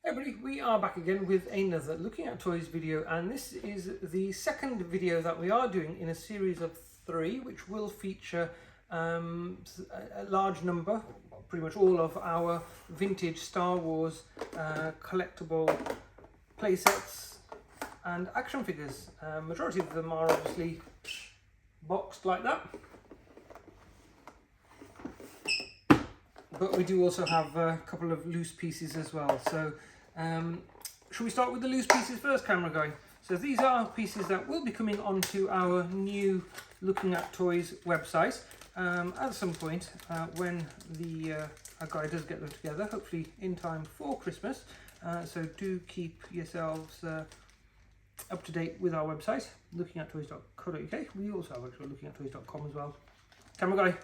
Hey everybody, we are back again with another Looking at Toys video, and this is the second video that we are doing in a series of 3, which will feature a large number, pretty much all of our vintage Star Wars collectible playsets and action figures. Majority of them are obviously boxed like that, but we do also have a couple of loose pieces as well. So should we start with the loose pieces first, camera guy? So these are pieces that will be coming onto our new Looking at Toys website at some point when our guy does get them together, hopefully in time for Christmas. So do keep yourselves up to date with our website, lookingattoys.co.uk. We also have actually lookingattoys.com as well. Camera guy,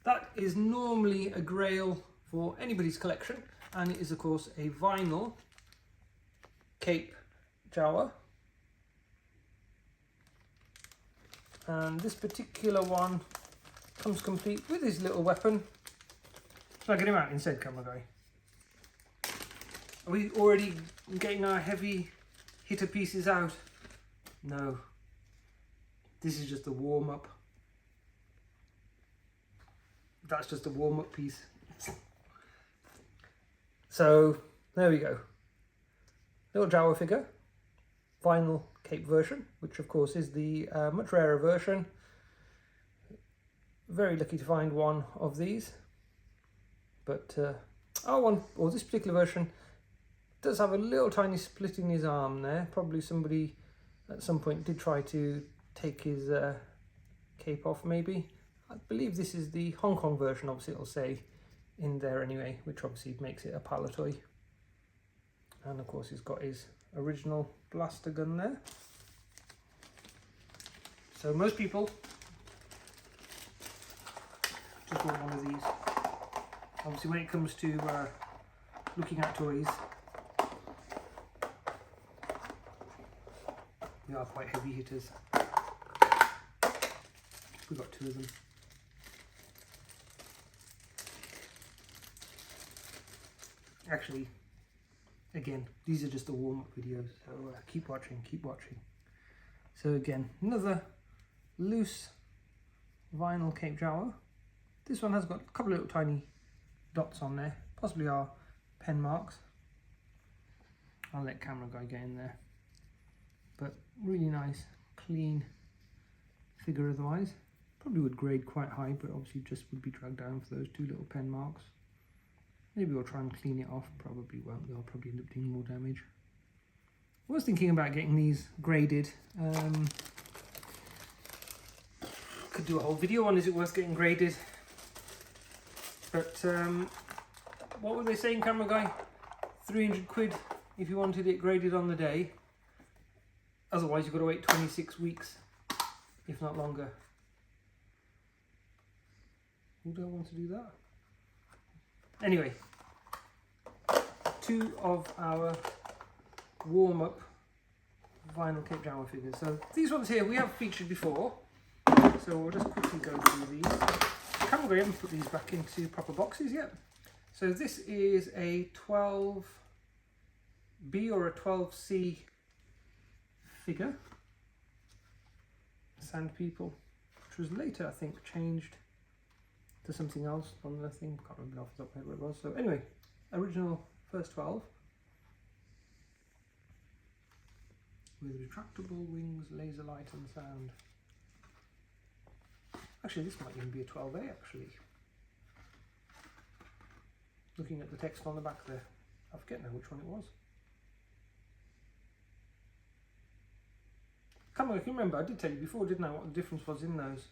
that is normally a grail for anybody's collection, and it is of course a vinyl Cape Jawa. And this particular one comes complete with his little weapon. Shall I get him out instead, camera guy? Are we already getting our heavy hitter pieces out? No. This is just a warm-up. That's just a warm-up piece. So there we go. Little Jawa figure, vinyl Cape version, which of course is the much rarer version. Very lucky to find one of these, but this particular version does have a little tiny split in his arm there. Probably somebody at some point did try to take his cape off, maybe. I believe this is the Hong Kong version, obviously it'll say in there anyway, which obviously makes it a Palitoy. And of course he's got his original blaster gun there. So most people just want one of these. Obviously when it comes to looking at toys, we are quite heavy hitters. We've got 2 of them. Actually, again, these are just the warm-up videos, so keep watching, keep watching. So again, another loose vinyl Cape Jawa. This one has got a couple of little tiny dots on there, possibly our pen marks. I'll let camera guy get in there. But really nice, clean figure otherwise. Probably would grade quite high, but obviously just would be dragged down for those 2 little pen marks. Maybe we'll try and clean it off, probably won't, they'll probably end up doing more damage. I was thinking about getting these graded. Could do a whole video on is it worth getting graded. But what were they saying, camera guy? 300 quid if you wanted it graded on the day. Otherwise you've got to wait 26 weeks, if not longer. Would I want to do that? Anyway, 2 of our warm-up vinyl Cape Jawa figures. So these ones here we have featured before, so we'll just quickly go through these. I haven't really put these back into proper boxes yet. So this is a 12B or a 12C figure, Sand People, which was later I think changed to something else on the thing. Can't remember off the top of my head what it was. So anyway, original first 12 with retractable wings, laser light and sound. Actually, this might even be a 12A actually. Looking at the text on the back there, I forget now which one it was. Come on, I can remember, I did tell you before, didn't I, what the difference was in those.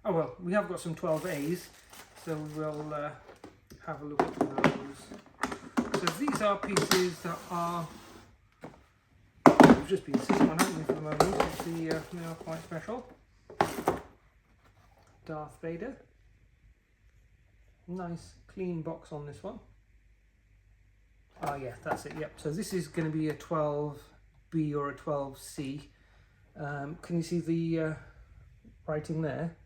Oh well, we have got some 12As, so we'll have a look at those. So these are pieces that are, we've just been sitting on, haven't we, for the moment. They are quite special. Darth Vader. Nice clean box on this one. Oh yeah, that's it, yep. So this is going to be a 12B or a 12C. Can you see the writing there?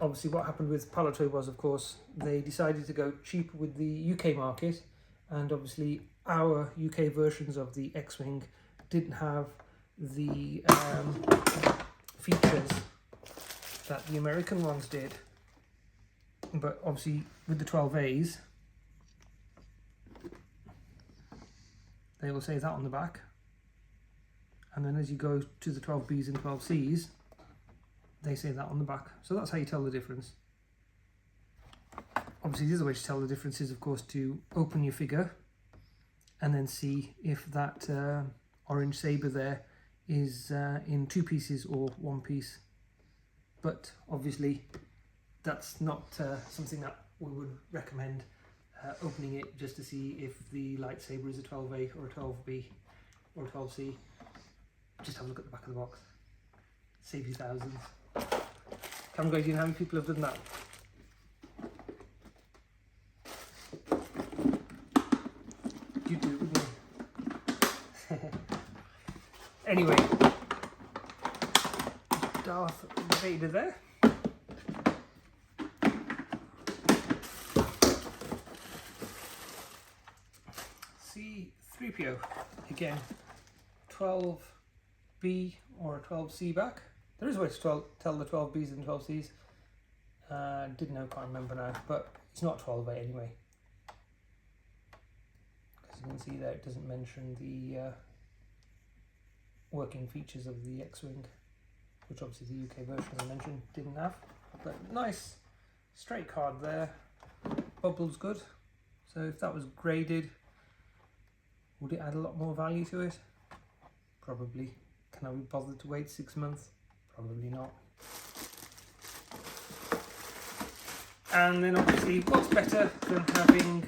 obviously what happened with Palitoy was, of course, they decided to go cheap with the UK market, and obviously our UK versions of the X-Wing didn't have the features that the American ones did. But obviously with the 12As, they will say that on the back, and then as you go to the 12Bs and 12Cs, they say that on the back. So that's how you tell the difference. Obviously the other way to tell the difference is, of course, to open your figure and then see if that orange saber there is in 2 pieces or 1 piece. But obviously that's not something that we would recommend, opening it just to see if the lightsaber is a 12A or a 12B or a 12C. Just have a look at the back of the box. Save you thousands. Camera guys, do you know how many people have done that? You do, wouldn't you? Anyway, Darth Vader there. C-3PO, again, 12B or a 12C back. There is a way to tell the 12Bs and 12Cs. Didn't know, can't remember now, but it's not 12A anyway. As you can see there, it doesn't mention the working features of the X-Wing, which obviously the UK version I mentioned didn't have. But nice straight card there, bubbles good. So if that was graded, would it add a lot more value to it? Probably. Can I be bothered to wait 6 months? Probably not. And then obviously, what's better than having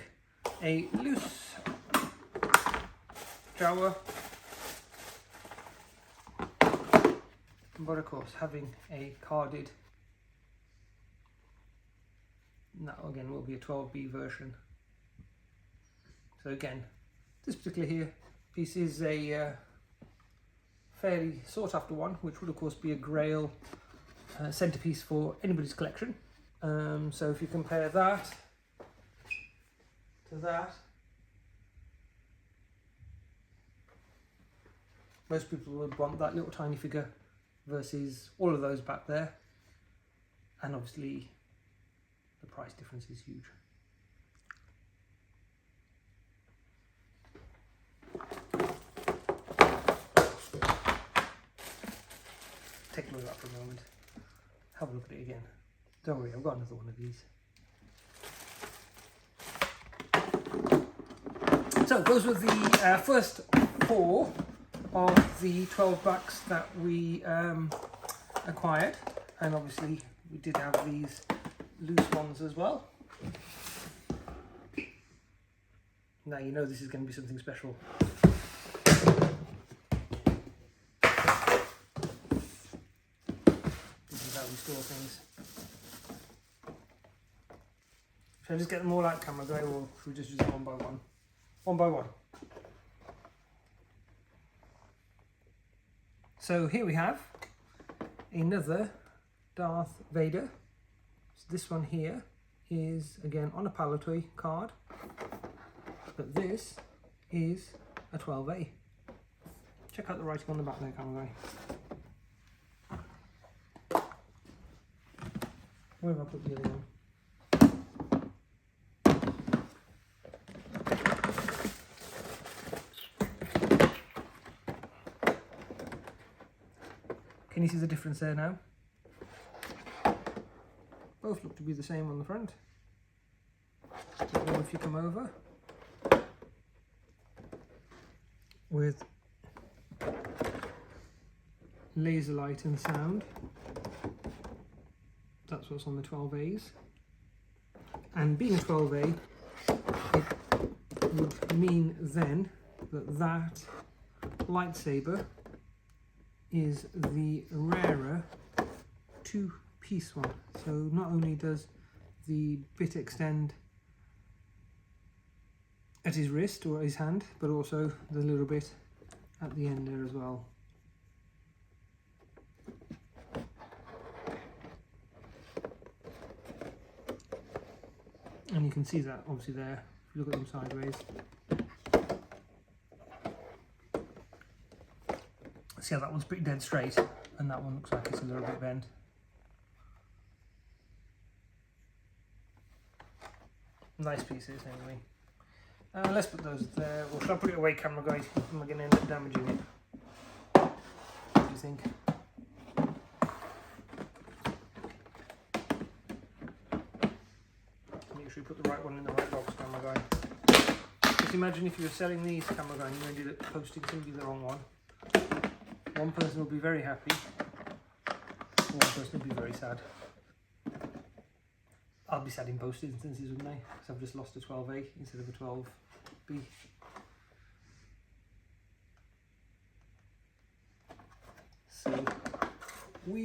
a loose Jawa, but of course having a carded, that again will be a 12B version. So again, this particular here piece is a fairly sought after one, which would of course be a Grail centerpiece for anybody's collection. So if you compare that to that, most people would want that little tiny figure versus all of those back there, and obviously the price difference is huge. Take a look at that for a moment. Have a look at it again. Don't worry, I've got another one of these. So those were the first 4 of the 12 backs that we acquired, and obviously we did have these loose ones as well. Now you know this is going to be something special. This is how we store things. Should I just get them all out, camera guy, or should we just use them one by one? One by one. So here we have another Darth Vader. So this one here is again on a Palitoy card, but this is a 12A. Check out the writing on the back there, camera guy. Where have I put the other one? Can you see the difference there now? Both look to be the same on the front. But now if you come over with laser light and sound, that's what's on the 12As. And being a 12A, it would mean then that that lightsaber is the rarer 2-piece one. So not only does the bit extend at his wrist or his hand, but also the little bit at the end there as well. And you can see that obviously there, if you look at them sideways. See how that one's pretty dead straight, and that one looks like it's a little bit bent. Nice pieces anyway. Let's put those there. Or should I put it away, camera guy? Am I going to end up damaging it? What do you think? Make sure you put the right one in the right box, camera guy. Just imagine if you were selling these, camera guy, and you ended up posting somebody the wrong one. One person will be very happy, one person will be very sad. I'll be sad in both instances, wouldn't I? Because I've just lost a 12A instead of a 12B. So we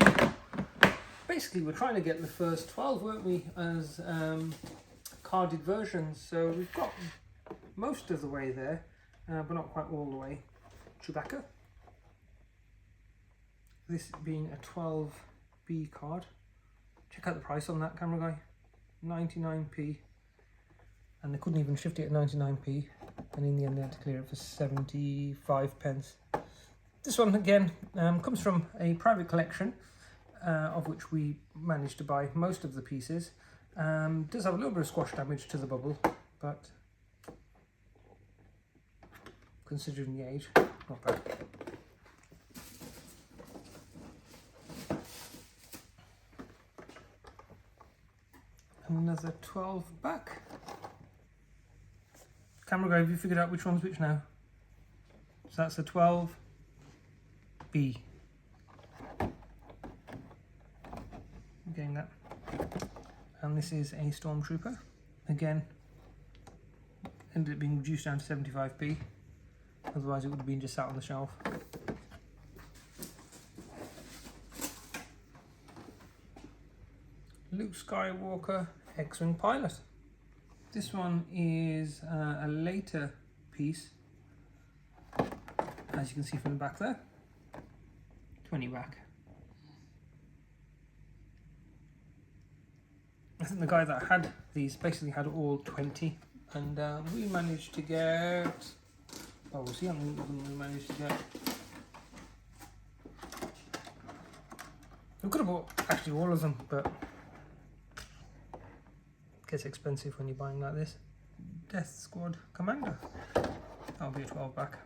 basically were trying to get the first 12, weren't we, as carded versions. So we've got most of the way there, but not quite all the way. Chewbacca. This being a 12B card. Check out the price on that, camera guy. 99p. And they couldn't even shift it at 99p. And in the end they had to clear it for 75 pence. This one again comes from a private collection of which we managed to buy most of the pieces. Does have a little bit of squash damage to the bubble, but considering the age, not bad. Another 12 back. Camera guy, have you figured out which one's which now? So that's a 12B. Getting that. And this is a Stormtrooper. Again, ended up being reduced down to 75p. Otherwise it would have been just sat on the shelf. Luke Skywalker X-Wing Pilot. This one is a later piece, as you can see from the back there. 20 back. I think the guy that had these basically had all 20, and we managed to get, oh, we'll see how many of them we managed to get. We could have bought actually all of them, but it gets expensive when you're buying like this. Death Squad Commander. That'll be a 12 back.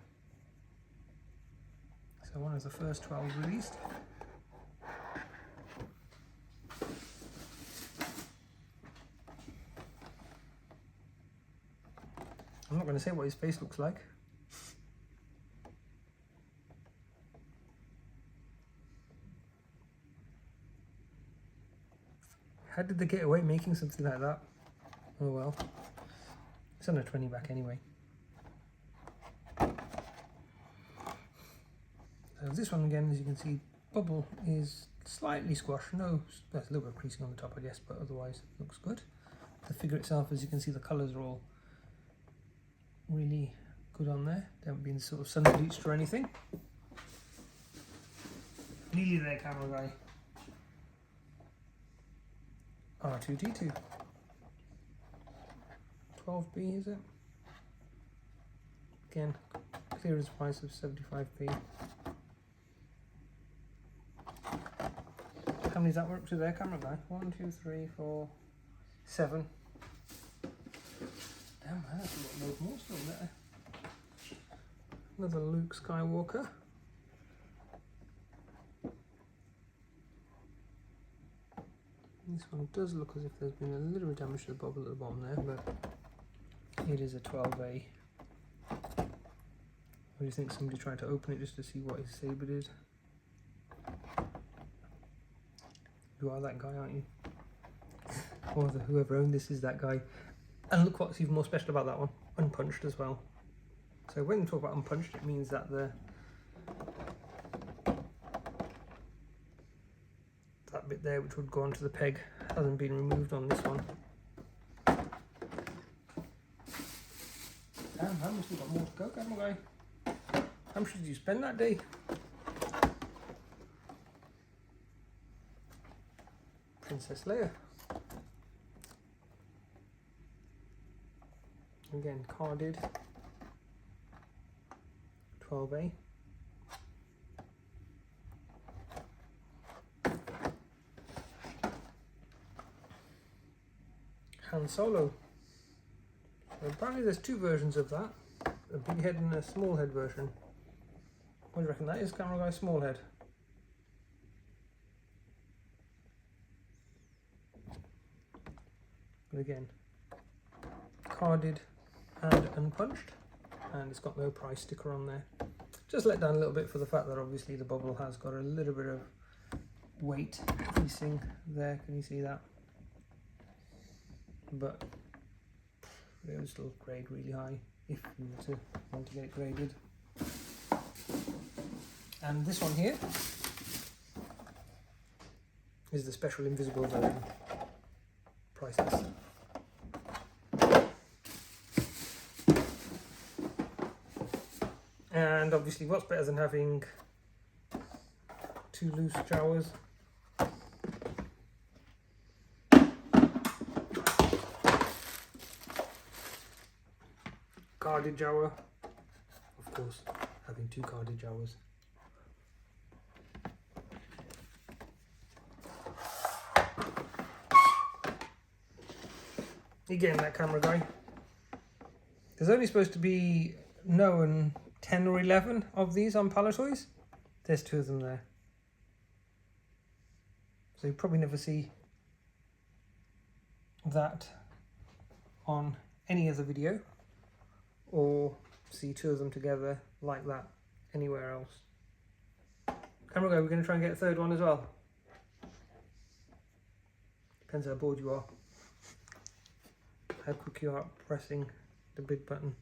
So one of the first 12 released. I'm not going to say what his face looks like. How did they get away making something like that? Oh well. It's on a 20 back anyway. So this one again, as you can see, bubble is slightly squashed. No, there's a little bit of creasing on the top, I guess, but otherwise it looks good. The figure itself, as you can see, the colours are all really good on there. They haven't been sort of sun bleached or anything. Nearly there, camera guy. R2D2. 12B is it? Again, clearance price of 75p. How many does that work to there, camera guy? 1, 2, 3, 4, 7. Damn, that's a lot more still there. Another Luke Skywalker. This one does look as if there's been a little bit of damage to the bubble at the bottom there, but it is a 12A. What do you think? Somebody tried to open it just to see what his saber did? You are that guy, aren't you? Or whoever owned this is that guy. And look what's even more special about that one, unpunched as well. So when we talk about unpunched, it means that that bit there, which would go onto the peg, hasn't been removed on this one. Damn, how much have we got more to go, camera guy? How much did you spend that day? Princess Leia. Again, carded 12A. Han Solo. So apparently there's two versions of that, a big head and a small head version. What do you reckon that is, camera guy? Small head. But again, carded and unpunched, and it's got no price sticker on there. Just let down a little bit for the fact that obviously the bubble has got a little bit of weight piecing there. Can you see that? But it will still grade really high if you were to want to get it graded. And this one here is the special invisible version, priceless. And obviously what's better than having two loose Jawas? Carded Jawa, of course, having two carded Jawas. Again, that camera guy. There's only supposed to be known 10 or 11 of these on Palitoys. There's two of them there. So you probably never see that on any other video, or see two of them together like that anywhere else. Camera guy, we're going to try and get a third one as well. Depends how bored you are, how quick you are pressing the big button.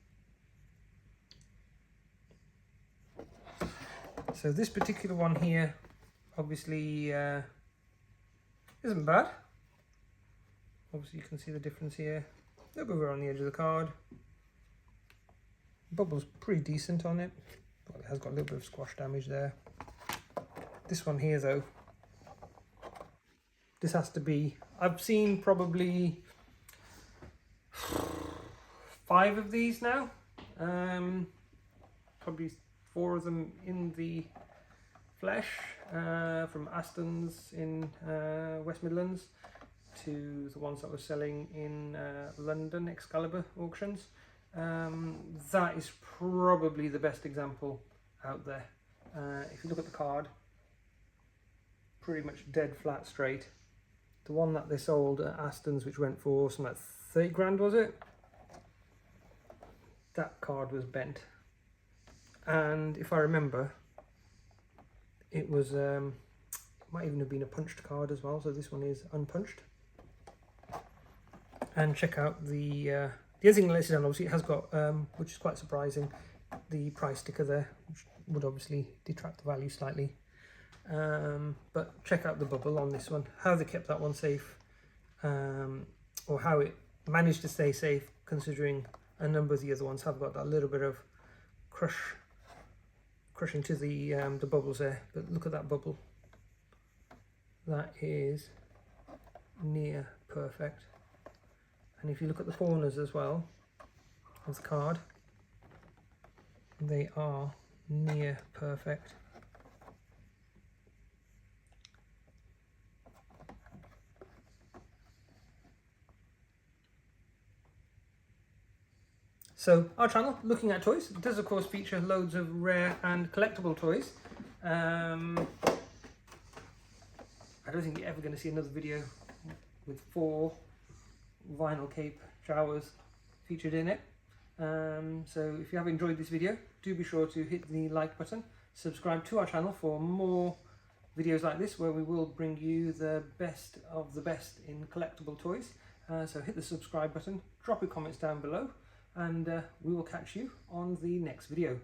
So this particular one here obviously isn't bad. Obviously you can see the difference here. A little bit on the edge of the card. Bubble's pretty decent on it, but it has got a little bit of squash damage there. This one here though, this has to be, I've seen probably 5 of these now, probably 4 of them in the flesh, from Aston's in West Midlands to the ones that were selling in London Excalibur auctions. That is probably the best example out there. If you look at the card, pretty much dead flat straight. The one that they sold at Aston's, which went for something like 30 grand, was it? That card was bent, and if I remember, it was it might even have been a punched card as well. So this one is unpunched. And check out the other thing listed on, obviously it has got, which is quite surprising, the price sticker there, which would obviously detract the value slightly. But check out the bubble on this one, how they kept that one safe, or how it managed to stay safe considering a number of the other ones have got that little bit of crushing to the bubbles there. But look at that bubble, that is near perfect. And if you look at the corners as well of the card, they are near perfect. So our channel, Looking at Toys, does of course feature loads of rare and collectible toys. I don't think you're ever going to see another video with 4 vinyl cape Jawas featured in it. So if you have enjoyed this video, do be sure to hit the like button, subscribe to our channel for more videos like this, where we will bring you the best of the best in collectible toys. So hit the subscribe button, drop your comments down below, and we will catch you on the next video.